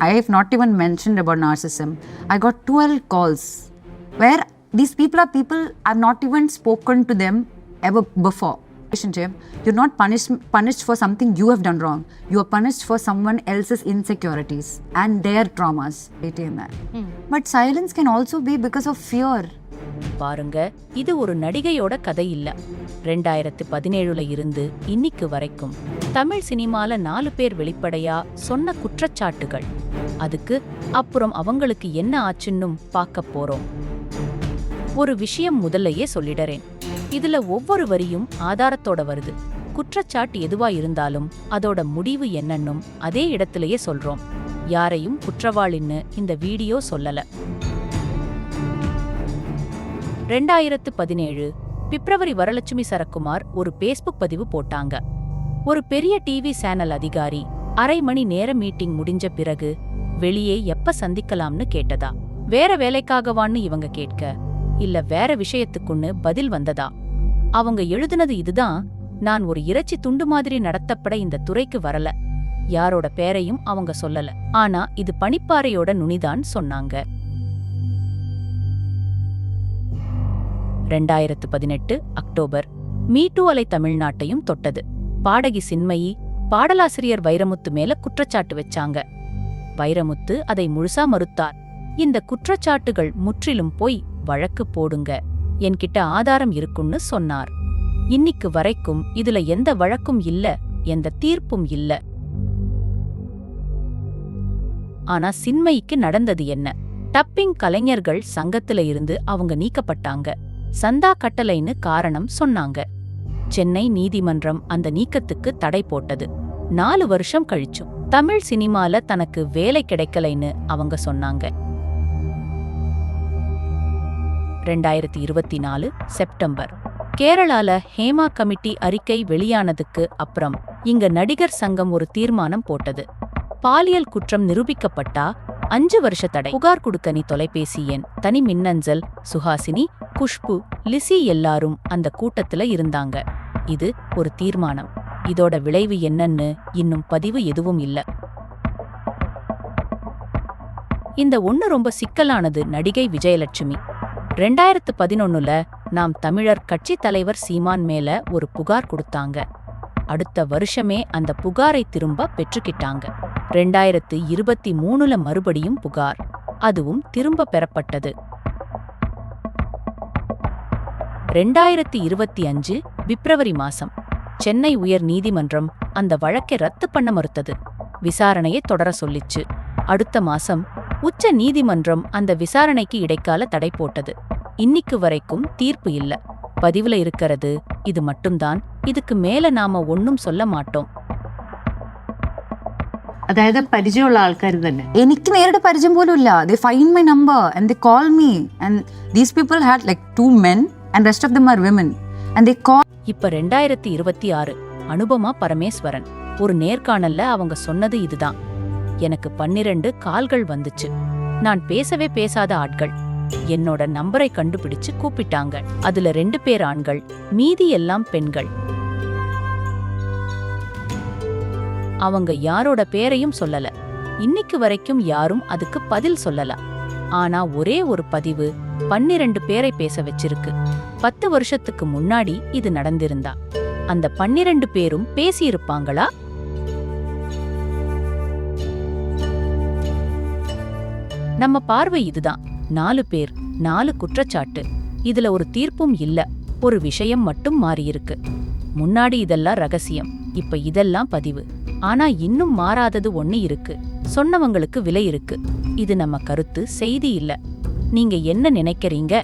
I have not even mentioned about narcissism. I got 12 calls where these people are people I've not even spoken to them ever before. Relationship, you're not punished for something you have done wrong. You are punished for someone else's insecurities and their traumas. But silence can also be because of fear. பாருங்க, இது ஒரு நடிகையோட கதை இல்ல. 2017 இருந்து இன்னைக்கு வரைக்கும் தமிழ் சினிமால 4 பேர் வெளிப்படையா சொன்ன குற்றச்சாட்டுகள். அதுக்கு அப்புறம் அவங்களுக்கு என்ன ஆச்சுன்னும் பார்க்க போறோம். ஒரு விஷயம் முதல்லயே சொல்லிடறேன். இதுல ஒவ்வொரு வரியும் ஆதாரத்தோட வருது. குற்றச்சாட்டு எதுவா இருந்தாலும் அதோட முடிவு என்னன்னும் அதே இடத்திலேயே சொல்றோம். யாரையும் குற்றவாளின்னு இந்த வீடியோ சொல்லல. 2017 பிப்ரவரி வரலட்சுமி சரக்குமார் ஒரு பேஸ்புக் பதிவு போட்டாங்க. ஒரு பெரிய டிவி சேனல் அதிகாரி அரை மணி நேர மீட்டிங் முடிஞ்ச பிறகு வெளியே எப்ப சந்திக்கலாம்னு கேட்டதா. வேற வேலைக்காகவான்னு இவங்க கேட்க, இல்ல வேற விஷயத்துக்குன்னு பதில் வந்ததா. அவங்க எழுதுனது இதுதான்: நான் ஒரு இறைச்சி துண்டு மாதிரி நடத்தப்பட இந்த துறைக்கு வரல. யாரோட பேரையும் அவங்க சொல்லல. ஆனா இது பனிப்பாறையோட நுனிதான் சொன்னாங்க. 2018 அக்டோபர் மீட்டு அலை தமிழ்நாட்டையும் தொட்டது. பாடகி சின்மயி பாடலாசிரியர் வைரமுத்து மேல குற்றச்சாட்டு வச்சாங்க. வைரமுத்து அதை முழுசா மறுத்தார். இந்த குற்றச்சாட்டுகள் முற்றிலும் போய், வழக்கு போடுங்க, என்கிட்ட ஆதாரம் இருக்குன்னு சொன்னார். இன்னைக்கு வரைக்கும் இதுல எந்த வழக்கும் இல்ல, எந்த தீர்ப்பும் இல்ல. ஆனா சின்மயிக்கு நடந்தது என்ன? டப்பிங் கலைஞர்கள் சங்கத்துல இருந்து அவங்க நீக்கப்பட்டாங்க. சந்தா கட்டளைன்னு காரணம் சொன்னாங்க. சென்னை நீதிமன்றம் அந்த நீக்கத்துக்கு தடை போட்டது. 4 வருஷம் கழிச்சும் தமிழ் சினிமால தனக்கு வேலை கிடைக்கலைன்னு அவங்க சொன்னாங்க. 2024 செப்டம்பர் கேரளால ஹேமா கமிட்டி அறிக்கை வெளியானதுக்கு அப்புறம் இங்க நடிகர் சங்கம் ஒரு தீர்மானம் போட்டது. பாலியல் குற்றம் நிரூபிக்கப்பட்டா 5 வருஷ தடை. புகார் கொடுக்க நீ தொலைபேசி எண், தனி மின்னஞ்சல். சுஹாசினி, குஷ்பு, லிசி எல்லாரும் அந்த கூட்டத்துல இருந்தாங்க. இது ஒரு தீர்மானம். இதோட விளைவு என்னன்னு இன்னும் பதிவு எதுவும் இல்ல. இந்த ஒண்ணு ரொம்ப சிக்கலானது. நடிகை விஜயலட்சுமி 2011 நாம் தமிழர் கட்சி தலைவர் சீமான் மேல ஒரு புகார் கொடுத்தாங்க. அடுத்த வருஷமே அந்த புகாரை திரும்ப பெற்றுக்கிட்டாங்க. 2023 மறுபடியும் புகார், அதுவும் திரும்ப பெறப்பட்டது. 2025 பிப்ரவரி மாசம் சென்னை உயர் நீதிமன்றம் அந்த வழக்கை ரத்து பண்ண மறுத்தது. விசாரணையை தொடர சொல்லிச்சு. அடுத்த மாசம் உச்ச நீதிமன்றம் அந்த விசாரணைக்கு இடைக்கால தடை போட்டது. இன்னைக்கு வரைக்கும் தீர்ப்பு இல்ல. பதிவுல இருக்கிறது இது மட்டும்தான். இதுக்கு மேல நாம ஒன்னும் சொல்ல மாட்டோம். അതായത് പരിചയമുള്ള ആൾക്കാർ തന്നെ. എനിക്ക് നേരിട്ട് പരിചയം പോലും ഇല്ല. They find my number and they call me, and these people had like 2 men and rest of them are women, and they call. இப்ப 2026 அனுபமா பரமேஸ்வரன் ஒரு நேர்காணல்ல அவங்க சொன்னது இதுதான்: எனக்கு 12 கால்கள் வந்துச்சு. நான் பேசவே பேசாத ஆட்கள் என்னோட நம்பரை கண்டுபிடிச்சு கூப்பிட்டாங்க. அதுல 2 பேர் ஆண்கள், மீதி எல்லாம் பெண்கள். அவங்க யாரோட பேரையும் சொல்லல. இன்னைக்கு வரைக்கும் யாரும் அதுக்கு பதில் சொல்லல. ஆனா ஒரே ஒரு பதிவு 12 பேரை பேச வச்சிருக்கு. 10 வருஷத்துக்கு முன்னாடி இது நடந்திருந்தா அந்த 12 பேரும் பேசியிருப்பாங்களா? நம்ம பார்வை இதுதான். 4 பேர், 4 குற்றச்சாட்டு. இதுல ஒரு தீர்ப்பும் இல்ல. ஒரு விஷயம் மட்டும் மாறியிருக்கு. முன்னாடி இதெல்லாம் ரகசியம், இப்ப இதெல்லாம் பதிவு. ஆனா இன்னும் மாறாதது ஒண்ணு இருக்கு. சொன்னவங்களுக்கு விலை இருக்கு. இது நம்ம கருத்து, செய்தி இல்ல. நீங்க என்ன நினைக்கிறீங்க?